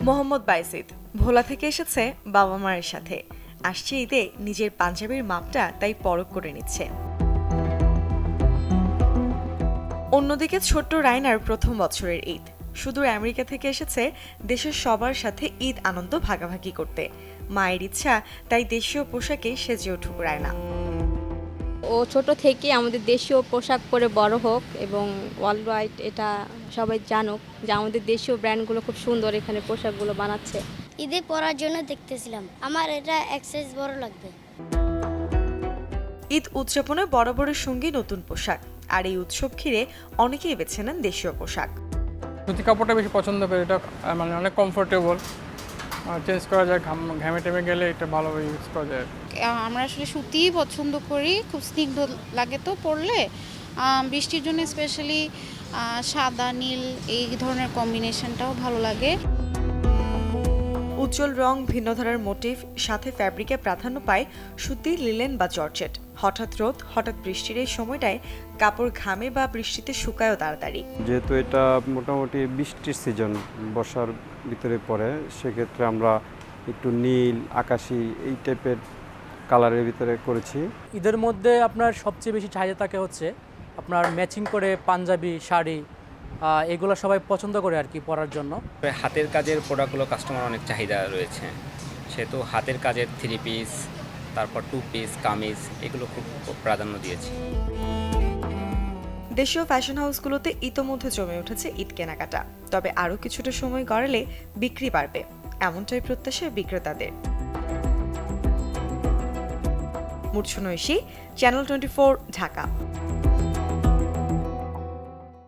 মোহাম্মদ বাইজিদ ভোলা থেকে এসেছে বাবা মায়ের সাথে। আসছে ঈদে নিজের পাঞ্জাবির মাপটা তাই পরখ করে নিচ্ছে। অন্যদিকে ছোট্ট রাইনার প্রথম বছরের ঈদ। সুদূর আমেরিকা থেকে এসেছে দেশের সবার সাথে ঈদ আনন্দ ভাগাভাগি করতে। মায়ের ইচ্ছা তাই দেশীয় পোশাকে সেজে উঠুক রায়না। ও ছোট থেকে আমাদের দেশীয় পোশাক পরে বড় হোক এবং ওয়ার্ল্ড ওয়াইড এটা সবাই জানুক যে আমাদের দেশীয় ব্র্যান্ডগুলো খুব সুন্দর এখানে পোশাকগুলো বানাচ্ছে। ঈদে পরার জন্য দেখতেছিলাম, আমার এটা এক সাইজ বড় লাগবে। ঈদ উদযাপনে বরাবরের সঙ্গী নতুন পোশাক, আর এই উৎসব ঘিরে অনেকেই বেছে নেন দেশীয় পোশাক। সুতি কাপড়টা বেশি পছন্দ করি, এটা মানে অনেক কমফোর্টেবল, চেঞ্জ করা যায়, ঘামে টেমে গেলে এটা ভালোভাবে ইউজ করা যায়। আমরা আসলে সুতিই পছন্দ করি, খুব স্নিগ্ধ লাগে তো পরলে। বৃষ্টির জন্য স্পেশালি সাদা নীল এই ধরনের কম্বিনেশনটাও ভালো লাগে। উজ্জ্বল রং, ভিন্ন ধারার মোটিভ, সাথে ফ্যাব্রিকে প্রাধান্য পায় সুতি, লিলেন বা জর্জেট। হঠাৎ রোদ, হঠাৎ বৃষ্টির এই সময়টায় কাপড় ঘামে বা বৃষ্টিতে শুকায়ও তাড়াতাড়ি। যেহেতু এটা মোটামুটি বৃষ্টির সিজন, বর্ষার ভিতরে পড়ে, সেক্ষেত্রে আমরা একটু নীল, আকাশি এই টাইপের কালারের ভিতরে করেছি। ঈদের মধ্যে আপনার সবচেয়ে বেশি চাহিদা থাকে হচ্ছে আপনার ম্যাচিং করে পাঞ্জাবি, শাড়ি, এগুলো সবাই পছন্দ করে আর কি পরার জন্য। হাতের কাজের প্রোডাক্টগুলো কাস্টমার অনেক চাহিদা রয়েছে, সেহেতু হাতের কাজের 3 পিস, তারপর 2 পিস, কামিজ এগুলো খুব প্রাধান্য দিয়েছি। দেশীয় ফ্যাশন হাউসগুলোতে ইতোমধ্যে জমে উঠেছে ঈদ কেনাকাটা। তবে আরও কিছুটা সময় গড়ালে বিক্রি বাড়বে, এমনটাই প্রত্যাশা বিক্রেতাদের। মূর্ছনা ঐশী, চ্যানেল 24, ঢাকা।